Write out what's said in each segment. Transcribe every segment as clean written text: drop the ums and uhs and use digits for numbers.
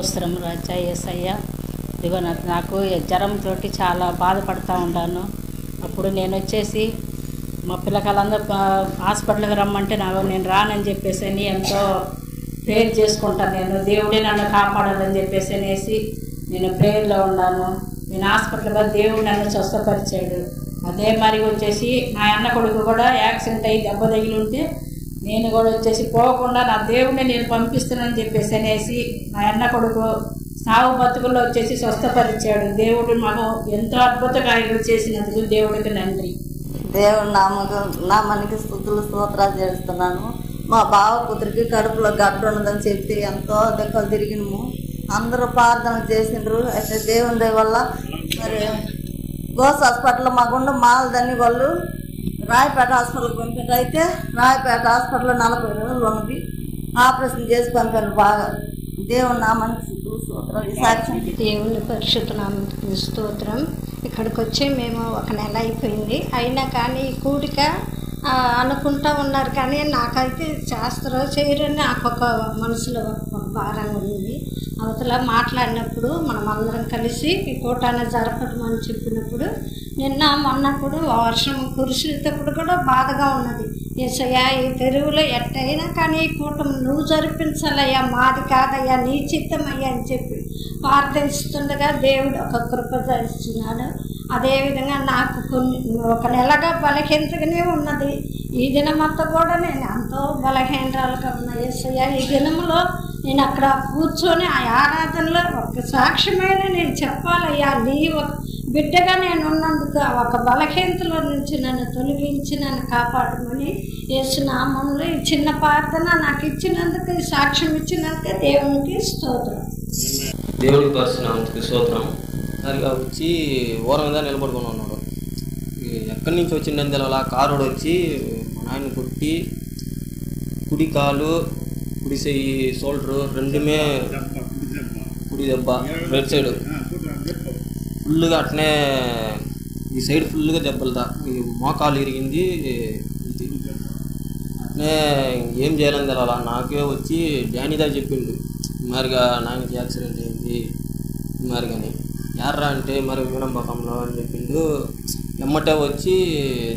అవసరం రాజా యేసయ్య. ఇదిగో నాకు జ్వరంతో చాలా బాధపడుతూ ఉంటాను. అప్పుడు నేను వచ్చేసి మా పిల్లకాయలందరూ హాస్పిటల్కి రమ్మంటే నేను రానని చెప్పేసి ఎంతో ప్రేయర్ చేసుకుంటాను. నేను దేవుడే నన్ను కాపాడాలని చెప్పేసి నేను ప్రేయర్లో ఉన్నాను. నేను హాస్పిటల్గా దేవుడు నన్ను స్వస్థపరిచాడు. అదే మరి వచ్చేసి మా అన్న కొడుకు కూడా యాక్సిడెంట్ అయ్యి దెబ్బ తగిలి ఉంటే నేను కూడా వచ్చేసి పోకుండా నా దేవుడిని నేను పంపిస్తున్నానని చెప్పేసి మా అన్న కొడుకు సావు బతుకుల్లో వచ్చేసి స్వస్థపరిచాడు. దేవుడు మాకు ఎంతో అద్భుత కార్యాలు చేసినందుకు దేవుడికి నంది. దేవుడి నామానికి స్తుతులు స్తోత్రాలు చేస్తున్నాను. మా బావ కూతురికి కడుపులో గడ్డ ఉన్నదని చెప్పి ఎంతో దెక్కలు తిరిగినము. అందరూ ప్రార్థన చేసిండ్రు. అయితే దేవుని దయ వల్ల మరి గోస్ హాస్పిటల్లో మాకుండా మాలదని వాళ్ళు రాయపేట హాస్పిటల్కి పంపారు. అయితే రాయపేట హాస్పిటల్లో 40 రోజులు ఉన్నది. ఆపరేషన్ చేసి పంపారు. బాగా దేవుని నామానికి స్తోత్రాలు. సాక్ష్యం దేవుని పరిశుద్ధ నామానికి స్తోత్రం. ఇక్కడికి వచ్చి మేము 1 నెల అయిపోయింది. అయినా కానీ ఈ కూడిక అనుకుంటూ ఉన్నారు, కానీ నాకైతే చేస్తారో చేయరని నాకు ఒక మనసులో ఒక భారంగా ఉంది. అవతల మాట్లాడినప్పుడు మనం అందరం కలిసి ఈ కూటాన్ని జరపడమని చెప్పినప్పుడు నిన్న మొన్నప్పుడు వర్షం కురిసేటప్పుడు కూడా బాధగా ఉన్నది. యేసయ్యా ఈ తెరువులో ఎట్టయినా కానీ ఈ కూటం నువ్వు జరిపించాలయ్యా, మాది కాదయ్యా, నీ చిత్తమయ్యా అని చెప్పి ప్రార్థిస్తుండగా దేవుడు ఒక కృప ఇస్తున్నాడు. అదేవిధంగా నాకు 1 నెలగా బలహీనతగానే ఉన్నది. ఈ దినమంతా కూడా నేను ఎంతో బలహీనరాలుగా ఉన్నా. యేసయ్యా ఈ దినంలో నేను అక్కడ కూర్చొని ఆ ఆరాధనలో ఒక సాక్ష్యమైన నేను చెప్పాలయ్యా, నీ బిడ్డగా నేను ఉన్నందుకు ఒక బలహీనతలో నుంచి నన్ను తొలగించి నన్ను కాపాడమని యేసు నామంలో ఈ చిన్న ప్రార్థన నాకు ఇచ్చినందుకు, ఈ సాక్ష్యం ఇచ్చినందుకు దేవునికి స్తోత్రం. దేవుడికి పరిశునామానికి స్తోత్రం. సరిగా వచ్చి ఊర మీద నిలబడుకొని ఉన్నాడు. ఎక్కడి నుంచి వచ్చిందని తెలవాల. కారుడు వచ్చి మా నాయన కొట్టి కుడి కాలు కుడి చెయ్యి షోల్డరు రెండుమే కుడి దెబ్బ రైట్ సైడ్ ఫుల్గా అట్నే ఈ సైడ్ ఫుల్గా దెబ్బలుదా. ఈ మోకాలు ఇరిగింది. అట్నే ఏం చేయాలని తెలవాల. నాకే వచ్చి డానీదా చెప్పిండు, మరిగా నాయనకి యాక్సిడెంట్ అయింది మరి కానీ ఎర్రా అంటే మరి వినంబకంలో అని చెప్పిండు. ఎమ్మటే వచ్చి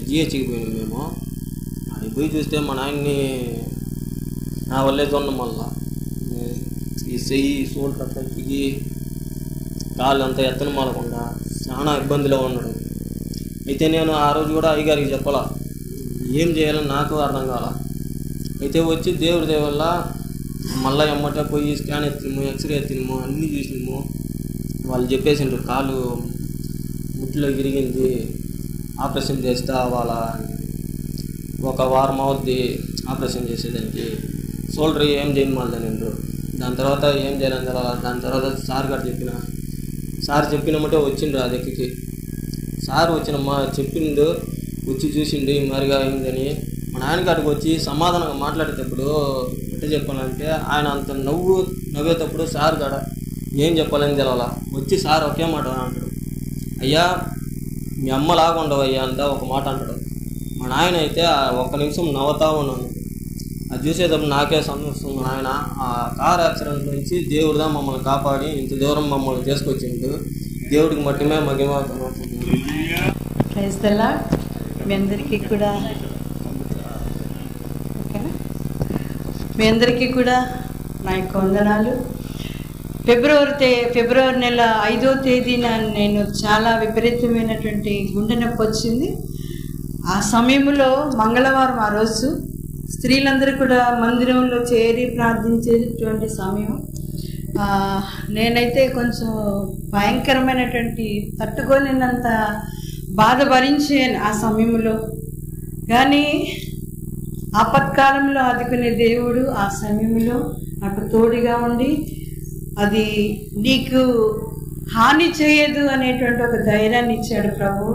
జిహెచ్కి పోయినాం. మేము అది పోయి చూస్తే మా నాయన్ని నా వల్లే చూడడం వల్ల ఈ చెయ్యి షోల్డర్ తగ్గి కాళ్ళు అంతా ఎత్తన మాలకుండా చాలా ఇబ్బందిలో ఉన్నాడు. అయితే నేను ఆ రోజు కూడా అయ్యగారికి చెప్పాలా, ఏం చేయాలని నాకు అర్థం కాల. అయితే వచ్చి దేవుడి దయ వల్ల మళ్ళీ ఎమ్మటే పోయి స్కాన్ ఎత్తినాము, ఎక్స్రే ఎత్తినాము, అన్నీ చూసినాము. వాళ్ళు చెప్పేసిండ్రు కాలు ముట్లో విరిగింది, ఆపరేషన్ చేస్తే వాళ్ళ 1 వారం అవుద్ది ఆపరేషన్ చేసేదానికి. షోల్డర్ ఏం చేయను మళ్ళీ నిండ్రు. దాని తర్వాత ఏం చేయాలని తర్వాత దాని తర్వాత సార్ గారు సార్ చెప్పినమంటే వచ్చిండ్రు ఆ దగ్గరికి. సార్ వచ్చినమ్మా చెప్పిండు, వచ్చి చూసిండు మరిగా అయిందని. మా నాన్నగారికి వచ్చి సమాధానంగా మాట్లాడేటప్పుడు ఎట్లా చెప్పాలంటే ఆయన అంత నవ్వేటప్పుడు సార్ కాడ ఏం చెప్పాలని తెలవాల. వచ్చి సార్ ఒకే మాట అంటాడు, అయ్యా మీ అమ్మ లాగుండవయ్యా అంట ఒక మాట అంటాడు. మా నాయన అయితే 1 నిమిషం నవ్వుతా ఉన్నాను. అది చూసేటప్పుడు నాకే సంతోషం. ఆయన ఆ కార్ యాక్సిడెంట్ నుంచి దేవుడుదా మమ్మల్ని కాపాడి ఇంత దూరం మమ్మల్ని తీసుకొచ్చిండు. దేవుడికి మట్టిమే మగిమ. Praise the Lord. మీ అందరికీ కూడా నా యొక్క వందనాలు. ఫిబ్రవరి నెల 5వ తేదీన నేను చాలా విపరీతమైనటువంటి గుండె నొప్పి వచ్చింది. ఆ సమయంలో మంగళవారం ఆ రోజు స్త్రీలందరూ కూడా మందిరంలో చేరి ప్రార్థించేటువంటి సమయం. నేనైతే కొంచెం భయంకరమైనటువంటి తట్టుకోలేనంత బాధ భరించాను ఆ సమయంలో. కానీ ఆపత్కాలంలో ఆదుకునే దేవుడు ఆ సమయంలో నాకు తోడుగా ఉండి అది నీకు హాని చేయదు అనేటువంటి ఒక ధైర్యాన్ని ఇచ్చాడు ప్రభువు.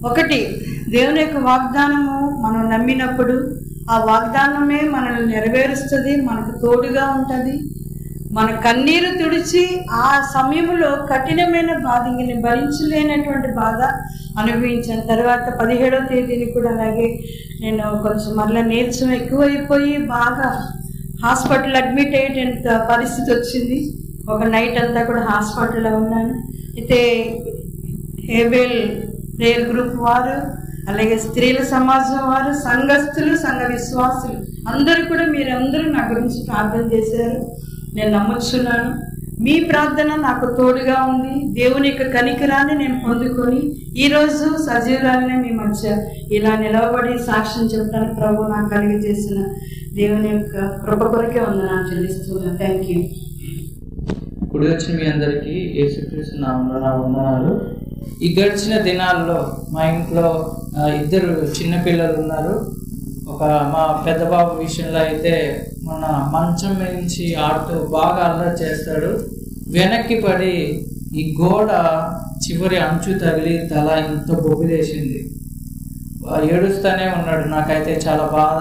ఒకటి, దేవుని యొక్క వాగ్దానము మనం నమ్మినప్పుడు ఆ వాగ్దానమే మనల్ని నెరవేరుస్తుంది, మనకు తోడుగా ఉంటుంది. మన కన్నీరు తుడిచి ఆ సమయంలో కఠినమైన బాధ ఇంక భరించలేనటువంటి బాధ అనుభవించాను. తర్వాత 17వ తేదీని కూడా అలాగే నేను కొంచెం మళ్ళీ నీరసం ఎక్కువైపోయి బాగా హాస్పిటల్ అడ్మిట్ అయ్యేంత పరిస్థితి వచ్చింది. ఒక నైట్ అంతా కూడా హాస్పిటల్లో ఉన్నాను. అయితే హేబెల్ ప్రేయర్ గ్రూప్ వారు, అలాగే స్త్రీల సమాజం వారు, సంఘస్థులు, సంఘ విశ్వాసులు అందరూ కూడా మీరందరూ నా గురించి ప్రార్థన చేశారు. నేను నమ్ముచున్నాను మీ ప్రార్థన నాకు తోడుగా ఉంది. దేవుని యొక్క కనికరాన్ని నేను పొందుకొని ఈరోజు సజీవురాలనే మీ మధ్య ఇలా నిలవబడి సాక్ష్యం చెప్పడానికి ప్రభు నాకు కలిగజేసిన దేవుని యొక్క కృప కొరకే వందనాలు చెల్లిస్తున్నాను. Thank you. ఇప్పుడు వచ్చిన మీ అందరికీ యేసుక్రీస్తు నామమున నా వందనాలు. ఈ గడిచిన దినాల్లో మా ఇంట్లో ఇద్దరు చిన్నపిల్లలు ఉన్నారు. మా పెద్ద బాబు విషయంలో అయితే మొన్న మంచం నుంచి ఆడుతూ బాగా అల్లరి చేస్తాడు. వెనక్కి పడి ఈ గోడ చివరి అంచు తగిలి తల ఇంత బొబ్బిలేసింది. ఏడుస్తూనే ఉన్నాడు. నాకైతే చాలా బాధ,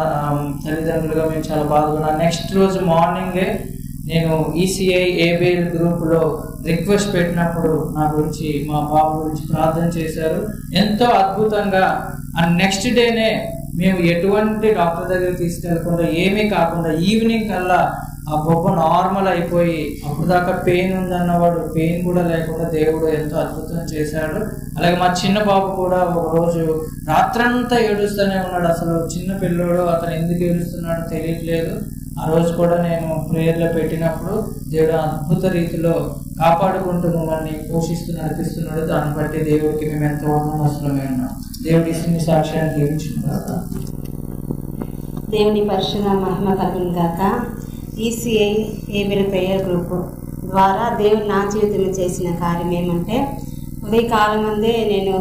తల్లిదండ్రులుగా మేము చాలా బాధపడ్డాం. నెక్స్ట్ రోజు మార్నింగే నేను ఈసీఐ ఏబిఎల్ గ్రూప్లో రిక్వెస్ట్ పెట్టినప్పుడు నా గురించి, మా బాబు గురించి ప్రార్థన చేశారు. ఎంతో అద్భుతంగా. అండ్ నెక్స్ట్ డేనే మేము ఎటువంటి డాక్టర్ దగ్గర తీసుకెళ్లకుండా ఏమీ కాకుండా ఈవినింగ్ కల్లా ఆ బొబ్బ నార్మల్ అయిపోయి, అప్పుడు దాకా పెయిన్ ఉందన్నవాడు పెయిన్ కూడా లేకుండా దేవుడు ఎంతో అద్భుతం చేశాడు. అలాగే మా చిన్న బాబు కూడా ఒకరోజు రాత్రంతా ఏడుస్తూనే ఉన్నాడు. అసలు చిన్న పిల్లోడు, అతను ఎందుకు ఏడుస్తున్నాడో తెలియట్లేదు. ఆ రోజు కూడా నేను ప్రేయర్లో పెట్టినప్పుడు దేవుడు అద్భుత రీతిలో కాపాడుకుంటూ మమ్మల్ని పోషిస్తూ నడిపిస్తున్నాడు. దాన్ని బట్టి దేవుడికి మేము ఎంతో వందనస్తులమే ఉన్నాం. దేవుడి ఇన్ని సాక్ష్యాన్ని జీవించుకున్నాక దేవుని పరిశుద్ధ మహిమ కలుగును గాక. ఈసీఐ ఏబిఎల్ ప్రేయర్ గ్రూప్ ద్వారా దేవుడు నా జీవితంలో చేసిన కార్యం ఏమంటే, ఉదయకాలం అందే నేను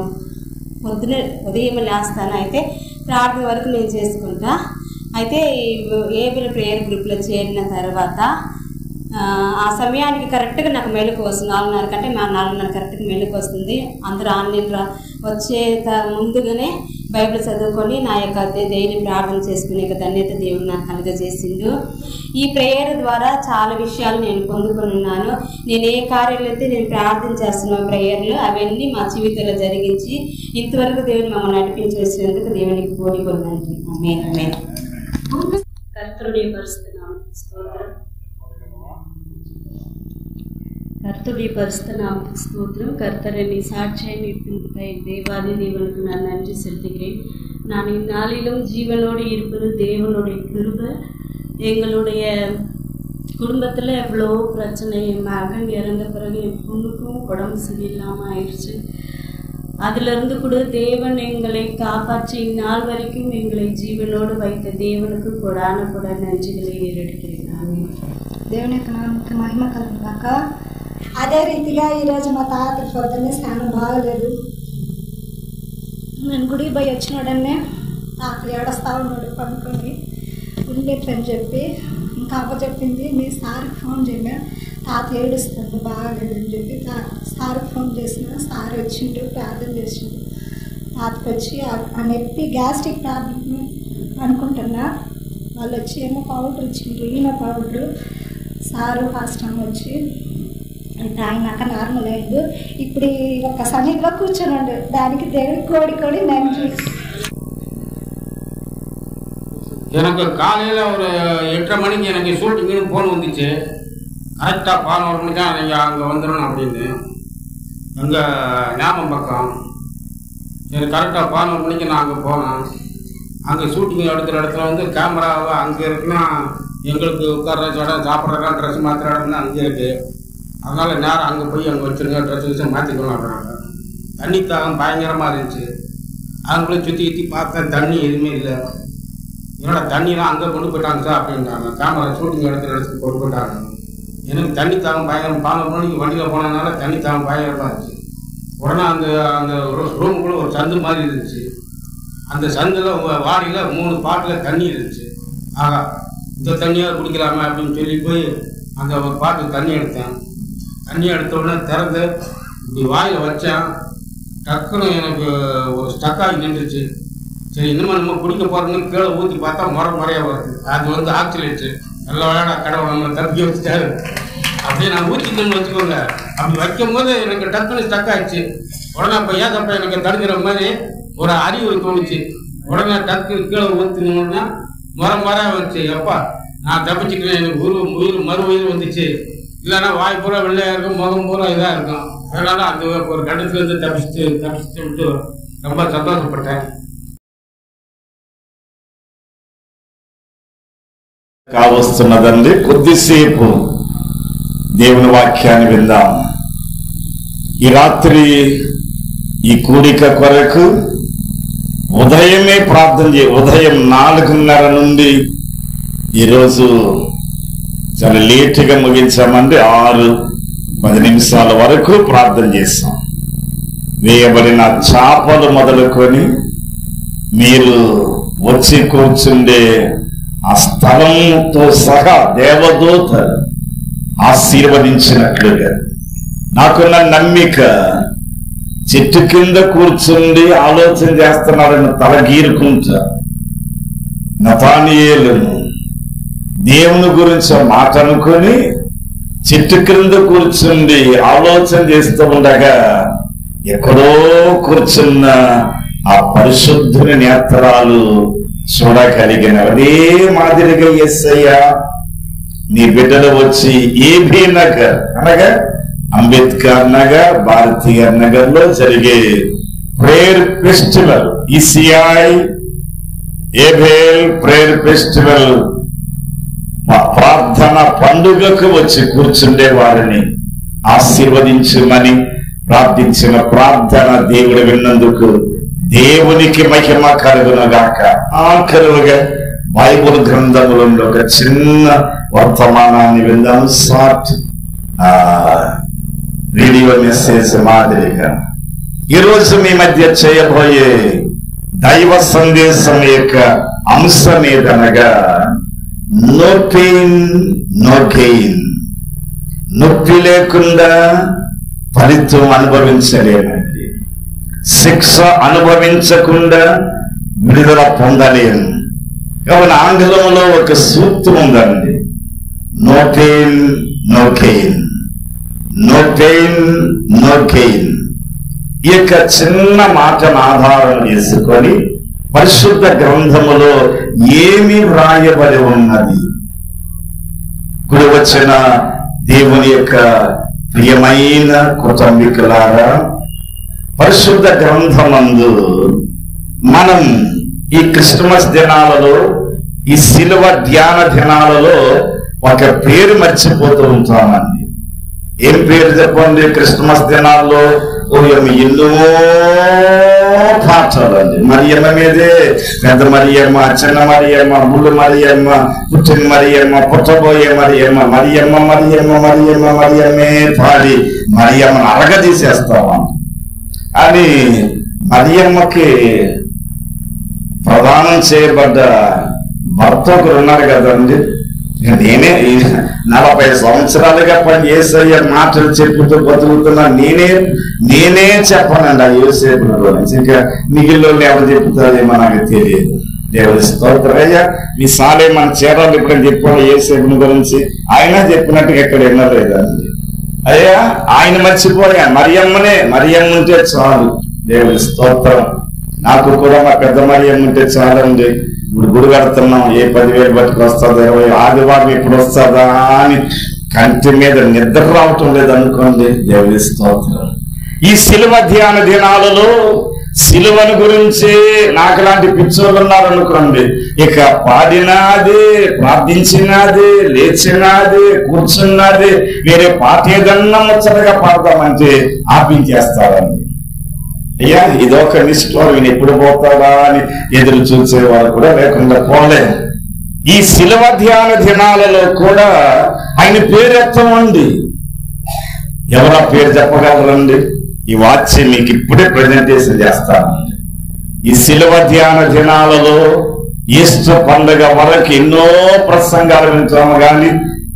ఉదయం లేస్తాను. అయితే ప్రార్థన వరకు నేను చేసుకుంటా. అయితే ఏబిఎల్ ప్రేయర్ గ్రూప్లో చేరిన తర్వాత ఆ సమయానికి కరెక్ట్గా నాకు మెలకు వస్తుంది. 4:30 కంటే 4:30 కరెక్ట్గా మెలకు వస్తుంది. అందరూ ఆన్లైన్ వచ్చే ముందుగానే బైబిల్ చదువుకొని నా యొక్క డైలీ ప్రార్థన చేసుకునే ధన్యత దేవుడు నాకు కలుగజేసిండు. ఈ ప్రేయర్ ద్వారా చాలా విషయాలు నేను పొందుకొని ఉన్నాను. నేను ఏ కార్యాలు అయితే నేను ప్రార్థన చేస్తున్న ప్రేయర్లు అవన్నీ మా జీవితంలో జరిగించి ఇంతవరకు దేవుడు మమ్మల్ని నడిపించేసినందుకు దేవునికి కోరికొందండి. ఆమేన్. కర్తృడి పరిస్థితున్నాం స్తోత్రం. కర్తృడి పరిస్థితున్నాం స్తోత్రం. கர்த்தரனை சாட்சியை நிற்பின்பை தேவாதி தேவனுக்கு நான் நன்றி செலுத்துகிறேன். நான் இந்நாளிலும் ஜீவனோடு இருப்பது தேவனுடைய கிருபை. எங்களுடைய குடும்பத்தில் எவ்வளோ பிரச்சனை. என் மகன் இறந்த பிறகு என் பொண்ணுக்கும் உடம்பு சரியில்லாமல் ஆயிடுச்சு. அதிலிருந்து கூட தேவன் எங்களை காப்பாற்றி இந்நாள் வரைக்கும் எங்களை ஜீவனோடு வைத்த தேவனுக்கு கொடான கூட நன்றிகளை ஏறெடுக்கிறேன். ஆமென். దేవుని యొక్క నామమునకు మహిమ కలుగును గాక. అదే రీతిగా ఈరోజు మా తాత పొద్దున్నే స్నానం బాగలేదు. నేను గుడికి పోయి వచ్చినాడనే తాత ఏడుస్తూ ఉన్నాడు పడుకొని. ఉండేట్లని చెప్పి ఇంకా అవ్వ చెప్పింది, మీ సార్కి ఫోన్ చేయగా తాత ఏడుస్తుంది బాగలేదని చెప్పి సార్కి ఫోన్ చేసిన. సార్ వచ్చిండు, ప్రార్థన చేసిండు. తాతకు వచ్చి ఆ నొప్పి గ్యాస్ట్రిక్ ప్రాబ్లం అనుకుంటున్నా. వాళ్ళు వచ్చి ఏమో పౌడర్ ఇచ్చిండ్రు, ఈయన పౌడరు. సారు ఫస్ట్ టైం వచ్చి తాగినాక నార్మల్ అయింది. ఇప్పుడు ఒక సన్నిధిలో కూర్చోనండి. దానికి దేవుడి కోడి நன்றி. எனக்கு காலையில் ஒரு 8:30 மணிக்கு எனக்கு ஷூட்டிங்னு ஃபோன் வந்துச்சு. கரெக்டாக 11 மணிக்கு தான் நீங்கள் அங்கே வந்துடணும் அப்படின்னு. அங்கே ஞாபகம் பக்கம் எனக்கு கரெக்டாக 11 மணிக்கு நான் அங்கே போனேன். அங்கே ஷூட்டிங் எடுக்கிற இடத்துல வந்து கேமராவை அங்கே இருக்குன்னா எங்களுக்கு உட்கார இடம், சாப்பிட்ற இடம், ட்ரெஸ் மாற்றுற இடம்னா அங்கே இருக்குது. அதனால் நேரம் அங்கே போய் அங்கே வச்சுருங்க, ட்ரெஸ் வச்சு மாற்றிக்கலாம் அப்படின்னாங்க. தண்ணி தாகம் பயங்கரமாக இருந்துச்சு. அவங்களும் சுற்றி பார்த்தேன், தண்ணி எதுவுமே இல்லை. என்னோட தண்ணியெலாம் அங்கே கொண்டு போயிட்டாங்க சார் அப்படின்றாங்க. கேமரா ஷூட்டிங் எடுக்கிற இடத்துக்கு கொண்டு போயிட்டாங்க. எனக்கு தண்ணி தாகம் பயங்கரம். 11 மணிக்கு வண்டியில் போனதுனால தண்ணி தாகம் பயங்கரமாக இருந்துச்சு. உடனே அந்த ரூமுக்குள்ளே ஒரு சந்து மாதிரி இருந்துச்சு. அந்த சந்தில் வாடியில் 3 பாட்டில் தண்ணி இருந்துச்சு. ஆகா, இந்த தண்ணியாக குடிக்கலாமா அப்படின்னு சொல்லி போய் அந்த ஒரு பாட்டில் தண்ணி எடுத்தேன். தண்ணி எடுத்த உடனே திறந்து இப்படி வாயில் வச்சேன். டக்குன்னு எனக்கு ஒரு ஸ்டக்காகி நின்றுச்சு. சரி, இன்னும் நம்ம குடிக்க போகிறோம்னு கீழே ஊற்றி பார்த்தா முறையாக வருது. அது வந்து ஆக்சிலேட்ரு. நல்ல வேலை கடவுள் நம்ம தப்பி வச்சுட்டாரு. அப்படியே நான் ஊற்றிக்கணும்னு வச்சுக்கோங்க. அப்படி வைக்கும் போது எனக்கு டக்குன்னு ஸ்டக் ஆயிடுச்சு. உடனே அப்போ ஏதப்போ எனக்கு தடுக்கிற மாதிரி ஒரு அறிவு தோணுச்சு. உடனே டக்கு கீழே ஊற்றினோன்னா முறையாக வந்துச்சு. எப்பா நான் தப்பிச்சுக்கிறேன், எனக்கு மறு உயிர் வந்துச்சு, இல்லைன்னா வாய் பூரா வெள்ளையா இருக்கும், முகம் பூரா இதாக இருக்கும். அதனால அந்த ஒரு கட்டத்துல இருந்து தப்பிச்சுட்டு ரொம்ப சந்தோஷப்பட்டேன். కావస్తున్నదండి. కొద్దిసేపు దేవుని వాక్యాన్ని విందాం. ఈ రాత్రి ఈ కూడిక కొరకు ఉదయమే ప్రార్థన ఉదయం 4:30 నుండి ఈరోజు చాలా లేటుగా ముగించామంటే 6-10 నిమిషాల వరకు ప్రార్థన చేశాం. వేయబడిన చాపలు మొదలుకొని మీరు వచ్చి కూర్చుండే ఆ స్థలంతో సహా దేవదూత ఆశీర్వదించినట్లుగా నాకున్న నమ్మిక, చెట్టు కింద కూర్చుండి ఆలోచన చేస్తున్నారని తలగీరుకుంటా నతానియేలును దేవుని గురించి మాట అనుకుని చెట్టు క్రింద కూర్చుండి ఆలోచన చేస్తూ ఉండగా ఎక్కడో కూర్చున్న ఆ పరిశుద్ధుని నేత్రాలు చూడగలిగిన అదే మాదిరిగా యేసయ్య నీ బిడ్డలు వచ్చి ఏబీ నగర్ అనగా అంబేద్కర్ నగర్, భారతీయ నగర్ లో జరిగే prayer festival, ECI Abel prayer festival ప్రార్థన పండుగకు వచ్చి కూర్చుండే వారిని ఆశీర్వదించమని ప్రార్థించిన ప్రార్థన దేవుడు విన్నందుకు దేవునికి మహిమ కలుగునుగాక. ఆఖరుగా బైబుల్ గ్రంథములో ఒక చిన్న వర్తమానాన్ని విందాం. షార్ట్ వీడియో మెసేజ్ మాదిరిగా ఈరోజు మీ మధ్య చేయబోయే దైవ సందేశం యొక్క అంశం ఏదనగా నో పెయిన్ నో గెయిన్. నొప్పి లేకుండా ఫలితం అనుభవించలేనండి, శిక్ష అనుభవించకుండా విడుదల పొందలేను. కాబట్టి ఆంగ్లంలో ఒక సూత్రం ఉందండి, no pain no gain, no pain no gain. ఈ యొక్క చిన్న మాటను ఆధారం చేసుకొని పరిశుద్ధ గ్రంథములో ఏమి వ్రాయబడి ఉన్నది? కుడి వచ్చిన దేవుని యొక్క ప్రియమైన కుటుంబీకులారా, పరిశుద్ధ గ్రంథమందు మనం ఈ క్రిస్మస్ దినాలలో, ఈ శిలువ ధ్యాన దినాలలో ఒక పేరు మర్చిపోతూ ఉంటామండి. ఏం పేరు చెప్పండి? క్రిస్మస్ దినాల్లో ఎన్నో పాఠాలండి. మరియమ్మ మీదే పెద్ద మరియమ్మ, చిన్న మరియమ్మ, ముళ్ళు మరియమ్మ, పుట్టిన మరియమ్మ, పుట్టబోయే మరియమ్మ, మరియమ్మ మరియమ్మ మరియమ్మ మరియమ్మే పాడి మరియమ్మను అరగదీసేస్తామండి. అని మరియమ్మకి ప్రదానం చేయబడ్డ భర్త ఒకరు ఉన్నారు కదండి. నేనే 40 సంవత్సరాలుగా పని యేసయ్య మాటలు చెప్పుతూ బతుకుతున్నా. నేనే చెప్పనండి ఆ యోసేపుల గురించి. ఇంకా మిగిలిన ఎవరు చెప్తారేమో నాకు తెలియదు. దేవుడి స్తోత్రయ్య. మీ సాలే మన చీరాలు ఇప్పుడు చెప్పాను యేసేపుని గురించి, ఆయన చెప్పినట్టుగా ఎక్కడ వినలేదండి. అయ్యా ఆయన మర్చిపోయా, మరియమ్మ ఉంటే చాలు. దేవుడి స్తోత్రం. నాకు కూడా మా పెద్ద మరియమ్మ ఉంటే చాలండి. ఇప్పుడు గుడి కడుతున్నాం, ఏ 10,000 బతికి వస్తుందా, 20 ఆదివారం ఎప్పుడు వస్తుందా అని కంటి మీద నిద్ర రావటం లేదనుకోండి. దేవుడి స్తోత్రం. ఈ శిలువ ధ్యాన దినాలలో శిలువను గురించి నాకు లాంటి పిచ్చోళ్ళు ఉన్నారనుకోండి, ఇక పాడినాది, ప్రార్థించినది, లేచినది, కూర్చున్నది, వేరే పాట ఏదన్నా ముచ్చటగా పాడతామంటే ఆపించేస్తారండి. అయ్యా ఇదొక నిష్ఠూరం, ఈయన ఎప్పుడు పోతాడా అని ఎదురు చూసేవారు కూడా లేకుండా పోలేదు. ఈ శిలువ ధ్యాన దినాలలో కూడా ఆయన పేరు ఎత్తమండి. ఎవరా పేరు చెప్పగలరండి? ఈ వాక్యం మీకు ఇప్పుడే ప్రజెంటేషన్ చేస్తానండి. ఈ శిలువ ధ్యాన దినాలలో ఈస్టర్ పండుగ వరకు ఎన్నో ప్రసంగాలు వింటాము కానీ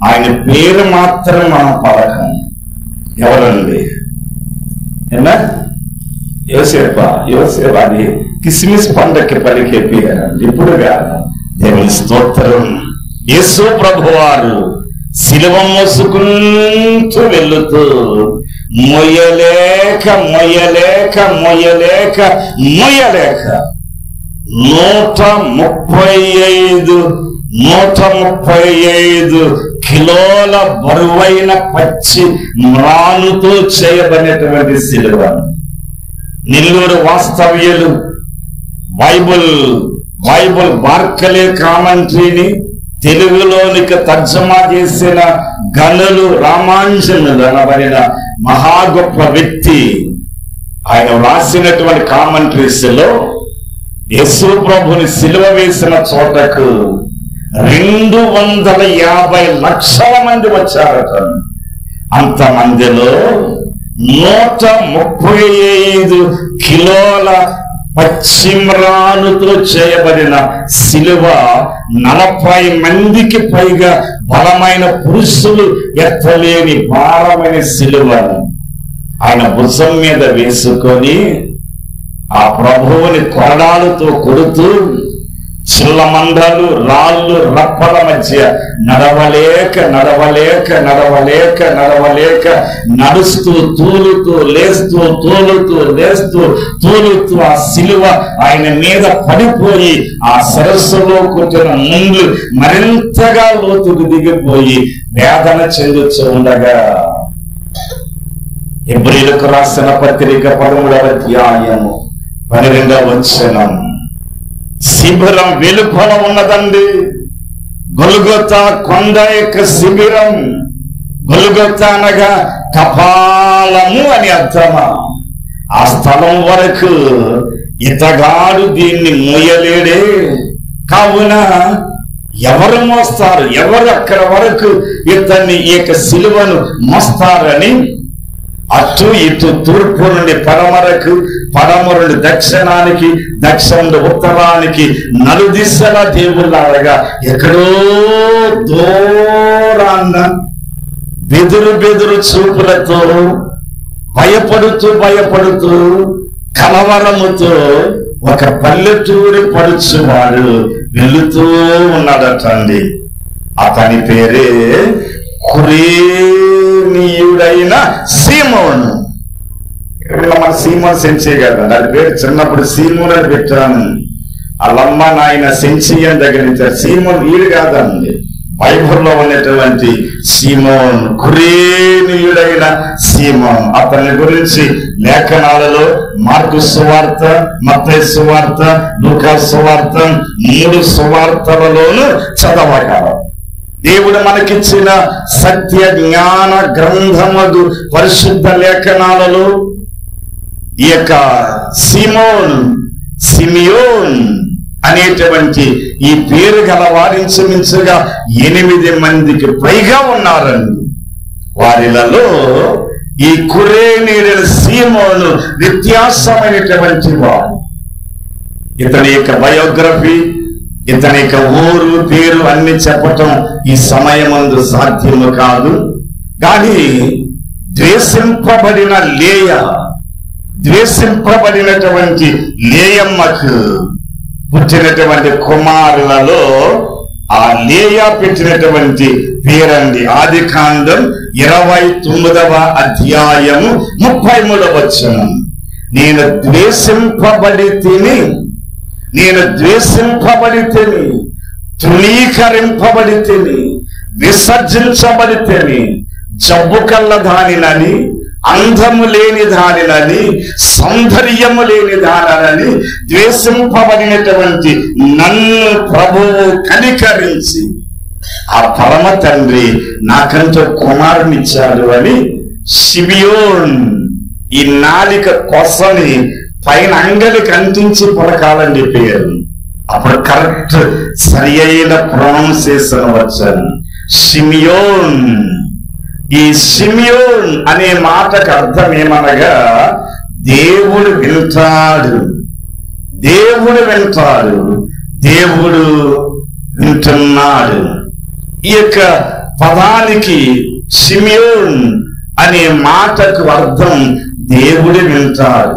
ఆయన పేరు మాత్రం మనం పలకం. ఎవరండి? ఏనా? యోసేపు అది కిస్మిస్ పండక్కి పలికే పేరండి, ఇప్పుడు కాదు. దేవుని స్తోత్రం. యేసు ప్రభువారు శిలువ మోసుకుంటూ వెళుతూ మొయ్యలేక 135 కిలోల బరువైన పచ్చి మ్రానుతో చేయబడినటువంటి శిలువ. నెల్లూరు వాస్తవ్యులు బైబుల్ బార్కలే కామెంటరీని తెలుగులోనికి తర్జమా చేసిన గనులు రామాంజనులు అనబడిన మహా గొప్ప వ్యక్తి ఆయన వ్రాసినటువంటి కామెంటరీస్ లో యేసు ప్రభుని సిలువ వేసిన చోటకు 250 లక్షల మంది వచ్చారట. అంతమందిలో 135 కిలోల పశ్చిమ్రానుతో చేయబడిన సిలువ 40 మందికి పైగా బలమైన పురుషులు ఎత్తలేని భారమైన సిలువను ఆయన భుజం మీద వేసుకొని ఆ ప్రభువుని కొరడాలతో కొడుతూ చిల్లమండలు రాళ్ళు రప్పల మధ్య నడవలేక నడుస్తూ తూలుతూ లేస్తూ ఆ సిలువ ఆయన మీద పడిపోయి ఆ సరస్సులో కూర్చున్న ముందు మరింతగా లోతుకు దిగిపోయి వేదన చెందుతూ ఉండగా హెబ్రీయులకు రాసిన పత్రిక 13వ అధ్యాయము 12వ వచనం, శిబిరం వెలుపల ఉన్నదండి. గొల్గొతా కొండ యొక్క శిబిరం. గొల్గొతా అనగా కపాలము అని అర్థమా. ఆ స్థలం వరకు ఇతగాడు దీన్ని మోయలేడే. కావున ఎవరు మోస్తారు, ఎవరు అక్కడ వరకు ఇతన్ని ఈ యొక్క సిలువను మోస్తారని అటు ఇటు తూర్పు నుండి పడమరకు, పడమర నుండి దక్షిణానికి, దక్షిణ నుండి ఉత్తరానికి నలుదిశల దేవుళ్ళగా ఎక్కడో దూరాన్న బెదురు చూపులతో భయపడుతూ కలవరముతో ఒక పల్లెటూరి పడుచువాడు వెళుతూ ఉన్నాడటండి. అతని పేరే కురేనీయుడైన సీమోను. మన సీమోన్ సెంచే కదండి, అది పేరు చిన్నప్పుడు సీమోన్ అని పెట్టాను. వాళ్ళమ్మ నాయన సెంచియన్ దగ్గర నుంచి సీమోన్ వీడు కాదండి, బైబుల్లో ఉన్నటువంటి సీమోన్, కురేనీయుడైన సీమోన్. అతని గురించి లేఖనాలలో మార్కు సువార్త, మత్తయి సువార్త, లూకా సువార్త 3 సువార్తలలోనూ చదవగలం. దేవుడు మనకిచ్చిన సత్య జ్ఞాన గ్రంథములు పరిశుద్ధ లేఖనాలలో ఈ యొక్క సిమియోన్ అనేటువంటి ఈ పేరు గల వారించుమించుగా 8 మందికి పైగా ఉన్నారండి. వారిలలో ఈ కురేనీయుడైన సీమోను వ్యత్యాసమైనటువంటి వాడు. ఇతని యొక్క బయోగ్రఫీ, ఇతని యొక్క ఊరు పేరు అన్ని చెప్పటం ఈ సమయమందు సాధ్యము కాదు. కానీ ద్వేషింపబడినటువంటి లేయమ్మకు పుట్టినటువంటి కుమారులలో ఆ లేయా పెట్టినటువంటి పేరండి. ఆదికాండం 29వ అధ్యాయము 33వ వచనం, నేను ద్వేషింపబడి తిని, తృణీకరింపబడి తిని, విసర్జించబడి తిని, జబ్బు కల్ల దానినని, అందము లేని దానినని, సౌందర్యము లేని దానినని ద్వేషింపబడినటువంటి నన్ను ప్రభువు కనికరించి ఆ పరమ తండ్రి నాకంటూ కుమారునిచ్చాడు అని సిమియోన్ ఈ నాలిక కొసని పైన అంగలికి అంటించి పలకాలని పేరు. అప్పుడు కరెక్ట్ సరి అయిన ప్రొనౌన్సియేషన్ వచ్చాను, సిమియోన్. ఈ సిమియోన్ అనే మాటకు అర్థం ఏమనగా దేవుడు వింటాడు, దేవుడు వింటున్నాడు. ఈ యొక్క పదానికి సిమియోన్ అనే మాటకు అర్థం దేవుడు వింటాడు.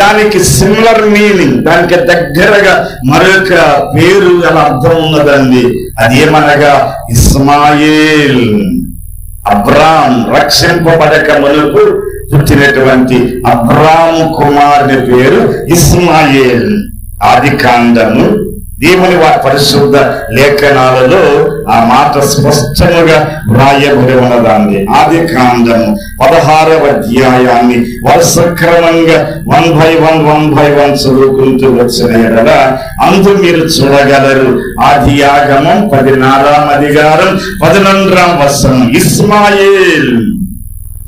దానికి సిమిలర్ మీనింగ్, దానికి దగ్గరగా మరొక పేరు గల అర్థం ఉన్నదండి. అదేమనగా ఇస్మాయేల్. అబ్రాం రక్షింపబడక మునుపు పుట్టినటువంటి అబ్రాము కుమారుని పేరు ఇస్మాయేల్. ఆదికాండము దేవుని పరిశుద్ధ లేఖనాలలో ఆ మాట స్పష్టముగా వ్రాయబడి ఉన్నదాన్ని. ఆదికాండము 16వ అధ్యాయాన్ని వరుస క్రమంగా 1 by 1 చదువుకుంటూ వచ్చిన ఎడల అందు మీరు చూడగలరు. ఆదియాగమం 14వ అధికారం 11వ వచనం. ఇస్మాయేల్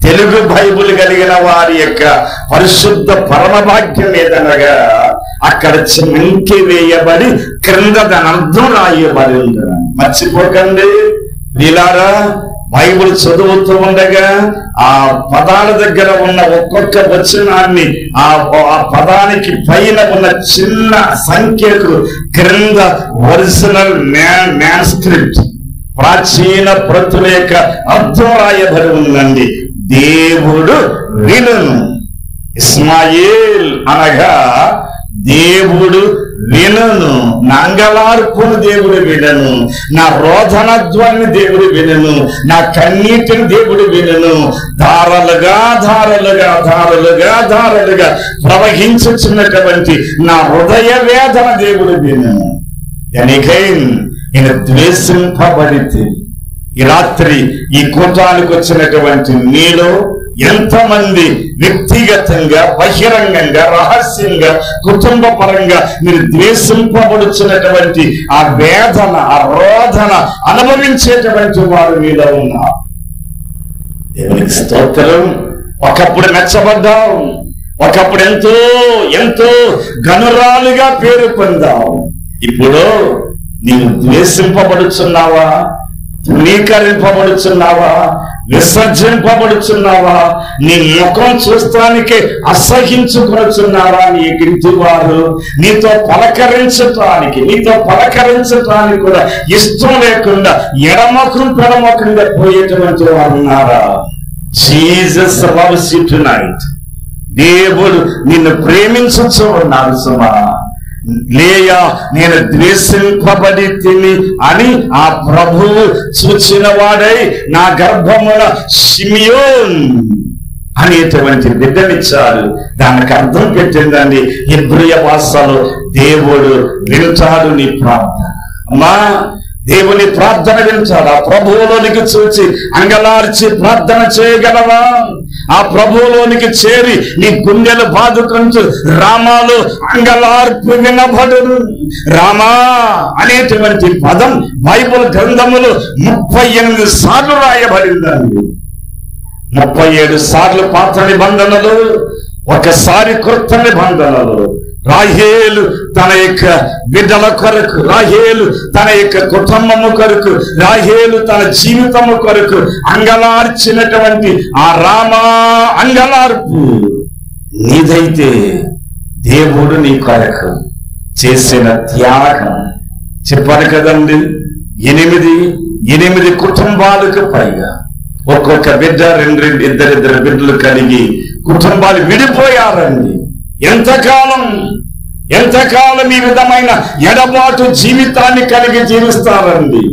తెలుగు బైబుల్ కలిగిన వారి యొక్క పరిశుద్ధ పరమభాగ్యం ఏదనగా అక్కడ చిమ్మింకి వేయబడి క్రింద దాని అర్థం రాయబడి ఉంది. మర్చిపోకండి వీలారా, బైబుల్ చదువుతూ ఉండగా ఆ పదాల దగ్గర ఉన్న ఒక్కొక్క వచనాన్ని ఆ పదానికి పైన ఉన్న చిన్న సంఖ్యకు క్రింద ఒరిజినల్ మ్యాన్స్క్రిప్ట్ ప్రాచీన ప్రతుల యొక్క అర్థం రాయబడి ఉందండి. దేవుడు వినును. ఇస్మాయేల్ అనగా దేవుడు వినును, నా అంగలార్పును దేవుడు వినను, నా రోదన ధ్వని దేవుడు వినను, నా కన్నీటిని దేవుడు వినను. ధారలుగా ధారలుగా ధారలుగా ధారలుగా ప్రవహించుచున్నటువంటి నా హృదయ వేదన దేవుడు వినను. ఎనికైన్ నేను ద్వేషింపబడితే. ఈ రాత్రి ఈ కూటానికి వచ్చినటువంటి మీలో ఎంతమంది వ్యక్తిగతంగా, బహిరంగంగా, రహస్యంగా, కుటుంబ పరంగా మీరు ద్వేషింపబడుచున్నటువంటి ఆ వేదన, ఆ రోదన అనుభవించేటువంటి వారు మీలో ఉన్నారు. దేవునికి స్తోత్రం. ఒకప్పుడు మెచ్చబడ్డావు, ఒకప్పుడు ఎంతో ఎంతో గనురాలుగా పేరు పొందావు. ఇప్పుడు నీవు ద్వేషింపబడుచున్నావా, ధృవీకరింపబడుచున్నావా, విసర్జింపబడుచున్నావా, నీ ముఖం చూస్తానికి అసహించుకొనుచున్నావా? నీ ఇంటి వారు నీతో పలకరించటానికి కూడా ఇష్టం లేకుండా ఎడమొఖం పెడమొఖంగా పోయేటువంటి వారు ఉన్నారా? Jesus loves you tonight. దేవుడు నిన్ను ప్రేమించుచు ఉన్నాడు సుమా. లేయా నేను ద్వేషింపబడి తిని అని ఆ ప్రభువు చూచిన వాడై నా గర్భమున షిమియోన్ అనేటువంటి బిడ్డనిచ్చాడు. దానికి అర్థం పెట్టిందండి హెబ్రీ భాషలో, దేవుడు వింటాడు నీ ప్రార్థన. అమ్మా, దేవుని ప్రార్థన వింటాడు. ఆ ప్రభువులోనికి చూచి అంగలార్చి ప్రార్థన చేయగలవా? ఆ ప్రభువులోనికి చేరి నీ గుండెలు బాదుకుంటూ రామాలు అంగలార్పు వినబడును. రామా అనేటువంటి పదం బైబుల్ గ్రంథములు 38 సార్లు రాయబడిందండి. 37 సార్లు పాత నిబంధనలు, ఒకసారి కొత్త నిబంధనలు. రాహేలు తన యొక్క బిడ్డల కొరకు, రాహేలు తన యొక్క కుటుంబము కొరకు, రాహేలు తన జీవితము కొరకు అంగలార్చినటువంటి ఆ రామా అంగలార్పు నీదైతే దేవుడు నీ కొరకు చేసిన త్యాగం. చెప్పారు కదండి, 8 కుటుంబాలకు పైగా ఒక్కొక్క బిడ్డ 2 ఇద్దరిద్దరు బిడ్డలు కలిగి కుటుంబాలు విడిపోయారండి. ఎంతకాలం ఈ విధమైన ఎడబాటు జీవితాన్ని కలిగి జీవిస్తారండి.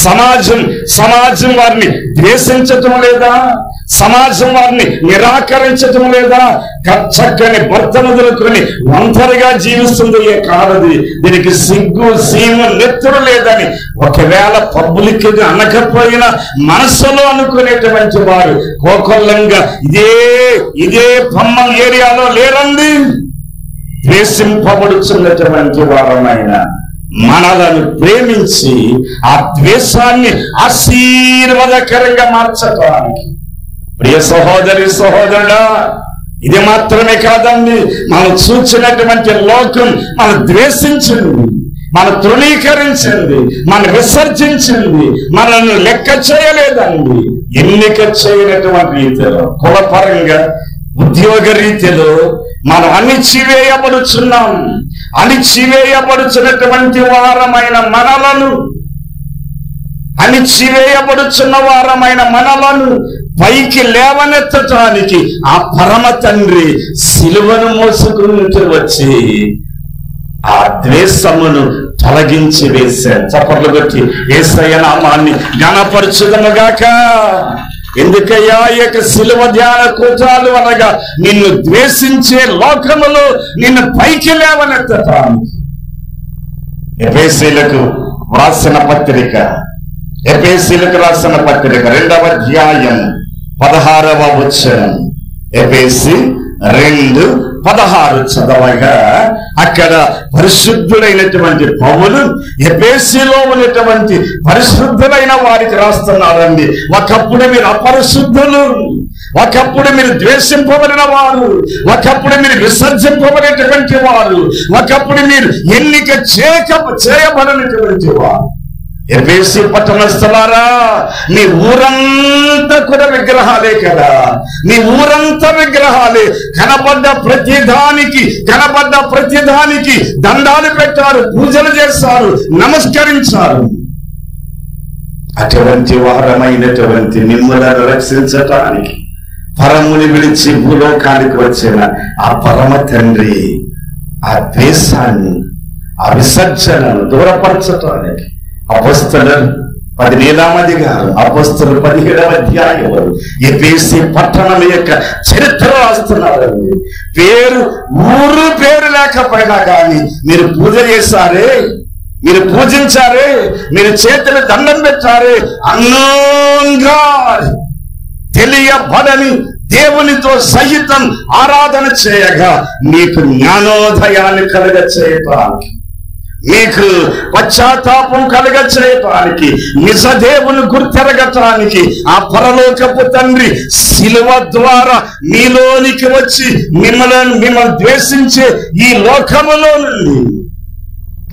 సమాజం వారిని ద్వేషించటం లేదా? సమాజం వారిని నిరాకరించటం లేదా? చక్కని భర్తను వదులుకొని ఒంటరిగా జీవిస్తుంది ఏ కాలది. దీనికి సిగ్గు సీము నెత్తురు లేదని ఒకవేళ పబ్లిక్ గా అనకపోయినా మనసులో అనుకునేటువంటి వారు కోకొల్లంగా ఇదే ఖమ్మం ఏరియాలో లేరండి. ద్వేషింపబడుచున్నటువంటి వారమైన మనలను ప్రేమించి ఆ ద్వేషాన్ని ఆశీర్వాదకరంగా మార్చడానికి. ప్రియ సహోదరి సహోదరుడా, ఇది మాత్రమే కాదండి, మనం చూసినటువంటి లోకం మనం ద్వేషించింది, మనం తృణీకరించింది, మనం విసర్జించింది, మనల్ని లెక్క చేయలేదండి. ఎన్నిక చేయనటువంటి రీతిలో, కులపరంగా, ఉద్యోగ రీతిలో మనం అణిచివేయబడుచున్నాం. అణిచివేయబడుచున్నటువంటి వారమైన మనలను పైకి లేవనెత్తటానికి ఆ పరమ తండ్రి సిలువను మోసుకుని వచ్చి ఆ ద్వేషమును తొలగించి వేశాడు. చప్పట్లు కొట్టి యేసయ్య నామాన్ని ఘనపరచుదముగాక. ఎందుకయ్యా ఈ యొక్క శిలువ ధ్యాన కూటాలు అనగా నిన్ను ద్వేషించే లోకములో నిన్ను పైకి లేవనెత్తటానికి. ఎఫెసీయులకు రాసిన పత్రిక 2వ అధ్యాయం 16వ వచనం. ఎఫెసీ 2:16 చదవగా అక్కడ పరిశుద్ధుడైనటువంటి పౌలు ఎఫెసీలో ఉన్నటువంటి పరిశుద్ధులైన వారికి రాస్తున్నారండి. ఒకప్పుడు మీరు అపరిశుద్ధులు, ఒకప్పుడు మీరు ద్వేషింపబడిన వారు, ఒకప్పుడు మీరు విసర్జింపబడినటువంటి వారు, ఒకప్పుడు మీరు ఎన్నిక చేయబడినటువంటి వారు. ఎఫెసీ పట్టణస్థలారా, నీ ఊరంతా కూడా విగ్రహాలే కదా, నీ ఊరంతా విగ్రహాలే. కనబడ్డ ప్రతిదానికి దండాలు పెట్టారు, పూజలు చేస్తారు, నమస్కరించారు. అటువంటి వారమైనటువంటి మిమ్మల్ని రక్షించటానికి పరముని విడిచి భూలోకానికి వచ్చిన ఆ పరమ తండ్రి ఆ ద్వేషాన్ని, ఆ విసర్జనను దూరపరచటానికి అపోస్తలులు 17వ అధికారం, అపోస్తలులు 17వ అధ్యాయం ఎఫెసీ పట్టణం యొక్క చరిత్ర రాస్తున్నారండి. ఊరు పేరు లేకపోయినా కానీ మీరు పూజ చేశారే, మీరు పూజించారే, మీరు చేతులు దండం పెట్టారే, అన్నంగా తెలియబడని దేవునితో సహితం ఆరాధన చేయగా మీకు జ్ఞానోదయాన్ని కలుగ చేయటానికి, మీకు పశ్చాత్తాపం కలుగ చేయటానికి, నిజ దేవుని గుర్తెరగటానికి ఆ పరలోకపు తండ్రి శిలువ ద్వారా మీలోనికి వచ్చి మిమ్మల్ని ద్వేషించే ఈ లోకములో నుండి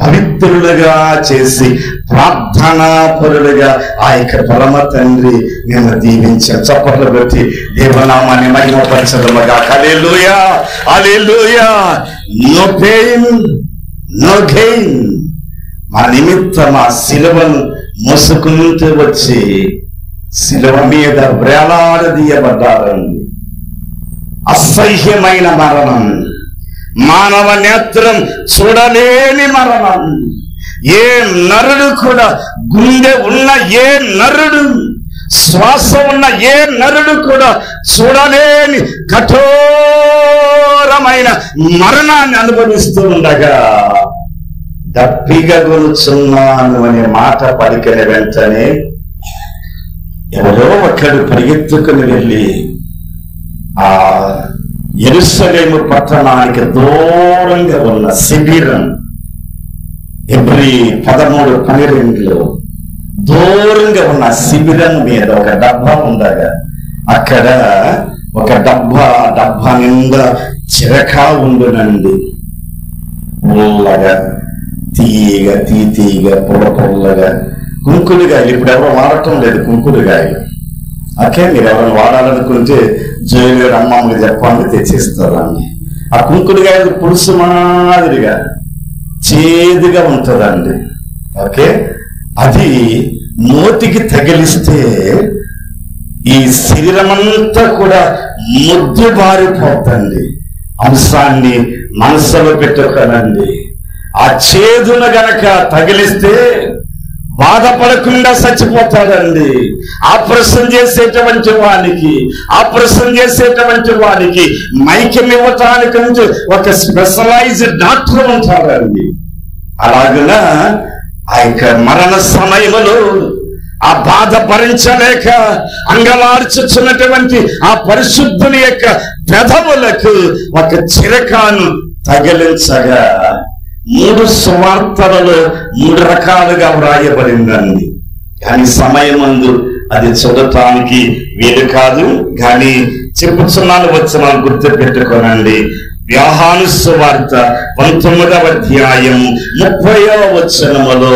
పవిత్రులుగా చేసి ప్రార్థనా పరులుగా ఆ యొక్క పరమ తండ్రి మేము దీవించాం. చప్పట్లు పెట్టి దేవనామాన్ని మహిమపరచదముగా. Hallelujah, hallelujah. No pain, no gain. మా నిమిత్తం ఆ శిలువను మోసుకుంటూ వచ్చి శిలువ మీద వేలాడదీయబడ్డారండి. అసహ్యమైన మరణం, మానవ నేత్రం చూడలేని మరణం. ఏ నరుడు కూడా, గుండె ఉన్న ఏ నరుడు, శ్వాస ఉన్న ఏ నరుడు కూడా చూడలేని కఠోరమైన మరణాన్ని అనుభవిస్తూ ఉండగా దప్పిగా గొలుచున్నాను అనే మాట పలికిన వెంటనే ఎవరో ఒకడు పరిగెత్తుకుని వెళ్ళి ఆ యెరూషలేము పట్టణానికి దూరంగా ఉన్న శిబిరం, ఎబ్రీ 13:12 దూరంగా ఉన్న శిబిరం మీద ఒక డబ్బా ఉండగా అక్కడ ఒక డబ్బా నిండా చిరకా ఉండునండి. పుల్లగా, తీయగా, పుల్లగా కుంకుడుగాయలు. ఇప్పుడు ఎవరు వాడటం లేదు కుంకుడుగాయలు. ఓకే, మీరు ఎవరైనా వాడాలనుకుంటే జైలు అమ్మమ్మకి చెప్పండి, తెచ్చిస్తారండి. ఆ కుంకుడుగాయలు పులుసు మాదిరిగా చేదుగా ఉంటుందండి. ఓకే, అది నోటికి తగిలిస్తే ఈ శరీరమంతా కూడా ముద్దు బారిపోతుంది. అంశాన్ని మనసులో పెట్టుకోనండి. ఆ చేదును గనక తగిలిస్తే బాధపడకుండా చచ్చిపోతాడండి. ఆపరేషన్ చేసేటువంటి వానికి మైకం ఇవ్వటానికి ఒక స్పెషలైజ్డ్ డాక్టర్ ఉంటాడండి. అలాగున ఆ యొక్క మరణ సమయంలో ఆ బాధ భరించలేక అంగలార్చుచున్నటువంటి ఆ పరిశుద్ధుని యొక్క పెదవులకు ఒక చిరకాను తగిలించగా 3 సువార్తలలో 3 రకాలుగా వ్రాయబడిందండి. కానీ సమయమందు అది చూడటానికి వీలు కాదు. కానీ చెప్పుచున్నాను, వచనాలు గుర్తు పెట్టుకోనండి. యోహాను సువార్త 19వ అధ్యాయం 30వ వచనములో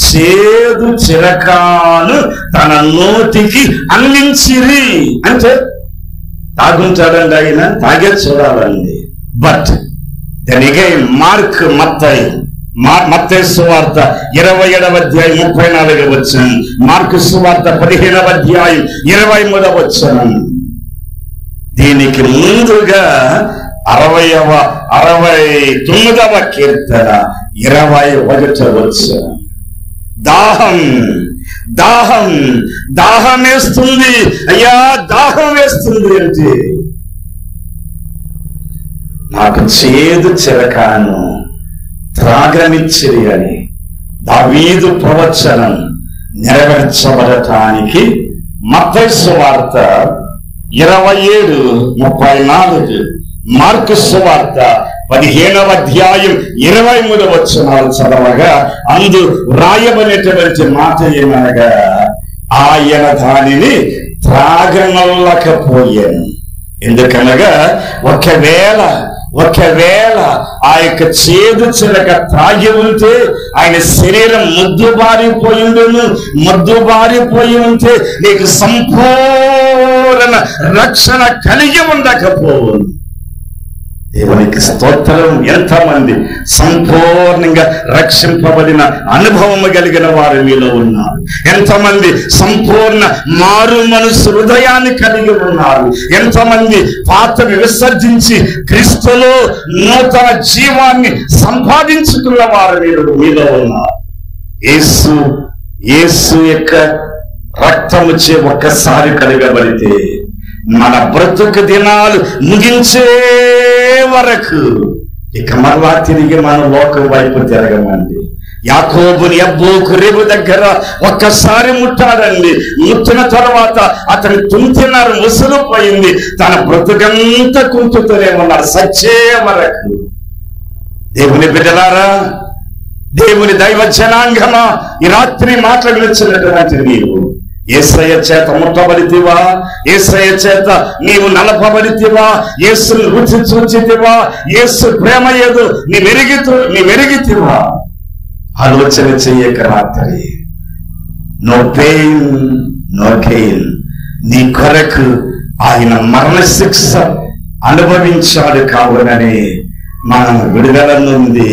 చేదు చిరకాను తన నోటికి అందించిరి అంటే తాగుంటాడండి ఆయన, తాగే చూడాలండి. బట్ then again మత్తయి సువార్త 27వ అధ్యాయం 34వ వచనం, మార్కు సువార్త 15వ అధ్యాయం 23వ వచనం. దీనికి ముందుగా 69వ కీర్తన 21వ వచనం. దాహం వేస్తుంది అయ్యా, దాహం వేస్తుంది అంటే నాకు చేదు చిరకాను త్రాగనిచ్చిరి అని దావీదు ప్రవచనం నెరవేర్చబడటానికి మత్తయి సువార్త 27:34, మార్కు సువార్త 15వ అధ్యాయం 23వ వచనాలు చదవగా అందు రాయబడినటువంటి మాట ఏమనగా, ఆయన దానిని త్రాగనల్లకపోయాను. ఎందుకనగా ఒకవేళ ఆ యొక్క చేదు చిలక త్రాగి ఉంటే ఆయన శరీరం మొద్దుబారిపోయి ఉంటే నీకు సంపూర్ణ రక్షణ కలిగి ఉండకపోవు. దేవునికి స్తోత్రం. ఎంతమంది సంపూర్ణంగా రక్షింపబడిన అనుభవం కలిగిన వారు మీలో ఉన్నారు? ఎంతమంది సంపూర్ణ మారు మనసు హృదయాన్ని కలిగి ఉన్నారు? ఎంతమంది పాతను విసర్జించి క్రీస్తులో నూతన జీవాన్ని సంపాదించుకున్న వారు మీలో ఉన్నారు? యేసు యొక్క రక్తముచే ఒక్కసారి కడగబడితే మన బ్రతుకు దినాలు ముగించే వరకు ఇక మరలా తిరిగి మన లోకం వైపు తిరగమండి. యాకోబుని యబ్బోకు రేవు దగ్గర ఒక్కసారి ముట్టాడండి. ముట్టిన తర్వాత అతని తుంతినారు ముసులుపోయింది. తన బ్రతుకంతా కుంటుతూనే ఉన్నాడు సచ్చే వరకు. దేవుని బిడ్డలారా, దేవుని దైవ జనాంగమా, ఈ రాత్రి మాటలు వినిచినటువంటి నీవు యేసయ్య చేత ముట్టబడితివా? యేసయ్య చేత నీవు నలపబడితివా? యేసుని రుచి చూచితివా? యేసు ప్రేమ ఏదో నీ మెరిగితివా? ఆలోచన చెయ్యక రాత్రి. No gain. నీ కొరకు ఆయన మరణ శిక్ష అనుభవించాడు. కావునని మనం విడుదల నుండి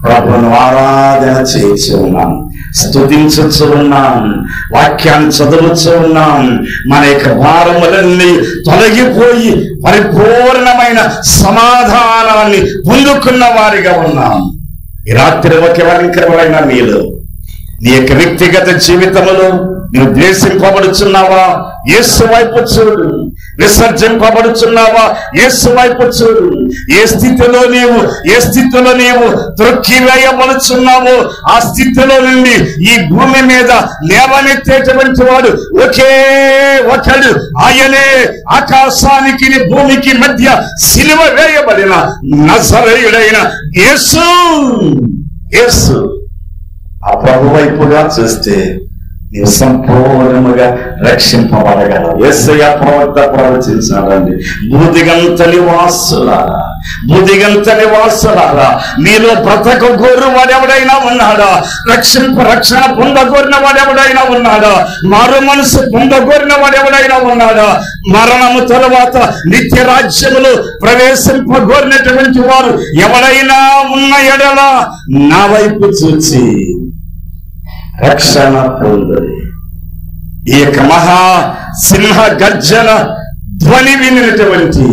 ప్రభువును ఆరాధన చేయించి ఉన్నాం, స్తుతించు ఉన్నాం, వాక్యాన్ని చదువుతూ ఉన్నాం. మన యొక్క భారములన్నీ తొలగిపోయి పరిపూర్ణమైన సమాధానాన్ని పొందుకున్న వారిగా ఉన్నాం. ఈ రాత్రి ఒక వెంకరమైన మీలో నీ యొక్క వ్యక్తిగత జీవితంలో నువ్వు ద్వేషింపబడుచున్నావా? యేసు వైపు చూడు. విసర్జింపబడుచున్నావా? యేసు వైపు చూడు. ఏ స్థితిలో నీవు త్రొక్కివేయబడుచున్నావో ఆ స్థితిలో నుండి ఈ భూమి మీద లేవనెత్తేటువంటి వాడు ఒకే ఒకడు. ఆయనే ఆకాశానికి భూమికి మధ్య సిలువ వేయబడిన నజరేయుడైన యేసు. ఆ ప్రభు వైపుగా చూస్తే నీవు సంపూర్ణముగా రక్షింపబడగలవు. యేసయ్య ప్రవక్త ప్రవచించాలండి, బూదిగంతని వాసులారా, మీలో బ్రతకగోరు వాడెవడైనా ఉన్నాడా? రక్షణ పొందగోరిన వాడెవడైనా ఉన్నాడా? మారు మనసు పొందగోరిన వాడెవడైనా ఉన్నాడా? మరణము తరువాత నిత్య రాజ్యములో ప్రవేశింపగోరినటువంటి వారు ఎవడైనా ఉన్న ఎడల నా వైపు చూచి రక్షణ పొందది. ఈ యొక్క మహా సింహ గర్జన ధ్వని వినినటువంటి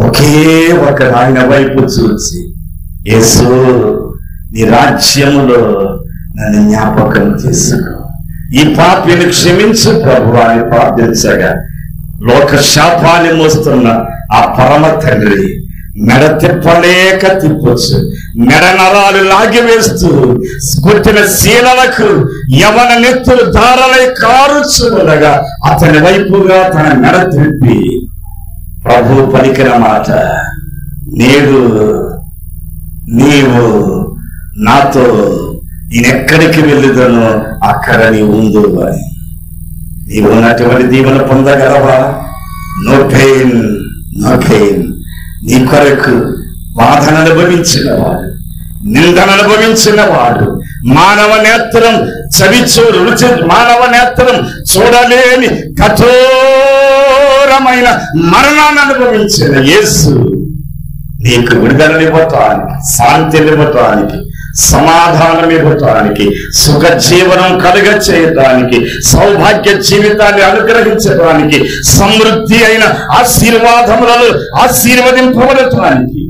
ఒకే ఒక ఆయన వైపు చూసి, యేసు నీ రాజ్యములో నన్ను జ్ఞాపకం చేసుకో, ఈ పాపిని క్షమించు ప్రభు అని ప్రార్థించగా లోక శాపాన్ని మోస్తున్న ఆ పరమ తండ్రి మెడ తిప్పలేక తిప్పొచ్చు, మెడ నరాలు లాగివేస్తూ కొట్టిన శీలలకు యవన నెత్తులు దారలై కారుచుండగా అతని వైపుగా తన మెడ తిప్పి ప్రభు పలికిన మాట, నీవు నాతో నేనెక్కడికి వెళ్ళుదనో అక్కడ నీవు ఉండు అని. నీవు ఉన్నటువంటి దీవెన పొందగలవా? No pain. నీ కొరకు బాధను అనుభవించిన వాడు, నిందను అనుభవించిన వాడు, మానవ నేత్రం మానవ నేత్రం చూడలేని కఠోరమైన మరణాన్ని అనుభవించిన యేసు నీకు విడుదలనివ్వటానికి, శాంతినివ్వటానికి, సమాధానం ఇవ్వటానికి, సుఖ జీవనం కలుగ చేయటానికి, సౌభాగ్య జీవితాన్ని అనుగ్రహించడానికి, సమృద్ధి అయిన ఆశీర్వాదములలో ఆశీర్వదింపబడటానికి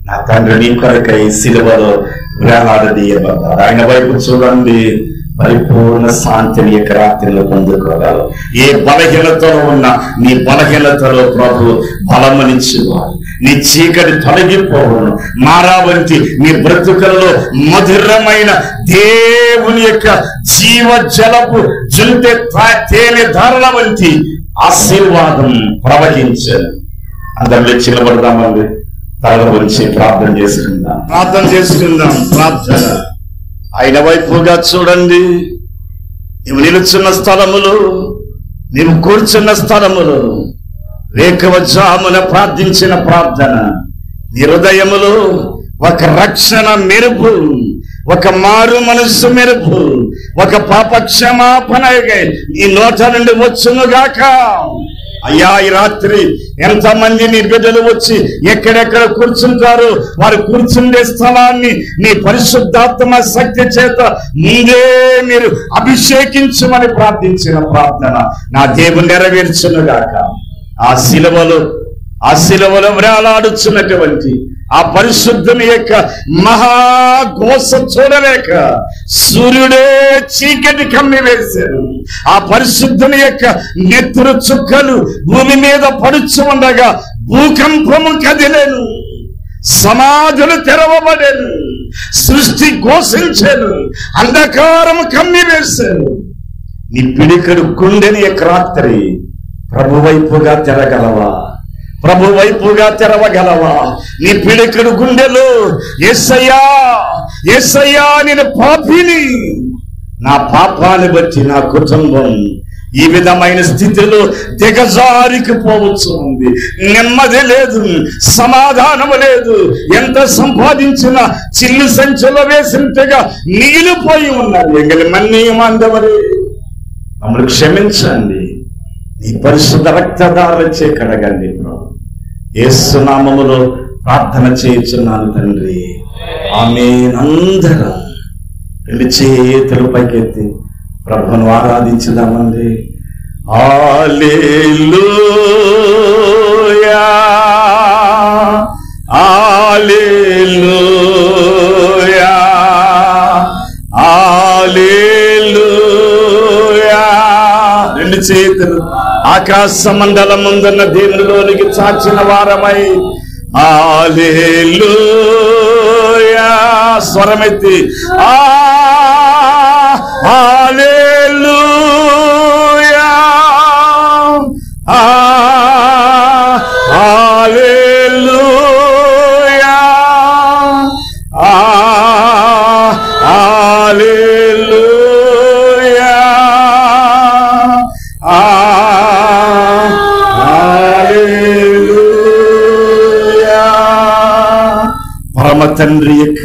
నా తండ్రి నీ కొరకై సిలువలో వేలాడదీయబడ్డాడు. ఆయన వైపు చూడండి, పరిపూర్ణ శాంతిని యొక్క రాత్రిలో పొందుకోగలవు. ఏ బలహీనతలో ఉన్నా నీ బలహీనతలో ప్రభు బలమనిచ్చేవాడు. నీ చీకటి తొలగిపోవను. మారా వంటి నీ బ్రతుకలలో మధురమైన దేవుని యొక్క జీవ జలపు జుంటె తేనె ధారల వంటి ఆశీర్వాదం ప్రవహించాను. అందరిలో చిలబడదామండి. తల వచ్చి ప్రార్థన చేసుకుందాం. ప్రార్థన ఆయన వైపుగా చూడండి. నీవు నిలుచున్న స్థలములు, నీవు కూర్చున్న స్థలములు, వేకువజామున ప్రార్థించిన ప్రార్థన నీ హృదయములో ఒక రక్షణ మెరుపు, ఒక మారు మనస్సు మెరుపు, ఒక పాప క్షమాపణ నీ నోట నుండి వచ్చునుగాక. అయ్యా, ఈ రాత్రి ఎంతమంది నీ బిడ్డలు వచ్చి ఎక్కడెక్కడ కూర్చుంటారు, వారు కూర్చుండే స్థలాన్ని నీ పరిశుద్ధాత్మ శక్తి చేత ముందే మీరు అభిషేకించమని ప్రార్థించిన ప్రార్థన నా దేవుడు నెరవేర్చునుగాక. ఆ శిలువలో వ్రేలాడుచున్నటువంటి ఆ పరిశుద్ధుని యొక్క మహాఘోష చూడలేక సూర్యుడే చీకటి కమ్మి వేశారు. ఆ పరిశుద్ధుని యొక్క నెత్తురు చుక్కలు భూమి మీద పడుచు ఉండగా భూకంపము కదిలేను, సమాధులు తెరవబడేను, సృష్టి ఘోషించాను, అంధకారము కమ్మి వేశారు. నీ పిడికడు గుండెని యొక్క రాత్రి ప్రభు వైపుగా తెరవగలవా? నీ పిడికడు గుండెలు యేసయ్యా నేను పాపిని, నా పాపాన్ని బట్టి నా కుటుంబం ఈ విధమైన స్థితిలో దిగజారికి పోవచ్చు ఉంది. నెమ్మది లేదు, సమాధానము లేదు, ఎంత సంపాదించినా చిల్లు సంచులో వేసినట్టుగా మిగిలిపోయి ఉన్నది. ఎంగలి మన్నీయమందవరే మమ్మల్ని క్షమించండి, నీ పరిశుద్ధ రక్తధారలచే కడగండి. యేసు నామములో ప్రార్థన చేయుచున్నాను తండ్రి, ఆమేన్. అందరం రెండు చేతులు పైకెత్తి ప్రభువును ఆరాధించుదామండి. హల్లెలూయా, హల్లెలూయా, హల్లెలూయా. రెండు చేతులు ఆకాశ మండలం ముందున్న దేవునిలోనికి చాచిన వారమై హల్లెలూయా స్వరమెత్తి హల్లెలూయా, హల్లెలూయా, హల్లెలూయా, పరమ తండ్రి యొక్క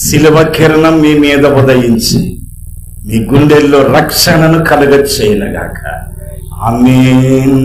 శిలువ కిరణం మీ మీద ఉదయించి మీ గుండెల్లో రక్షణను కలుగ చేయనగాక. ఆమేన్.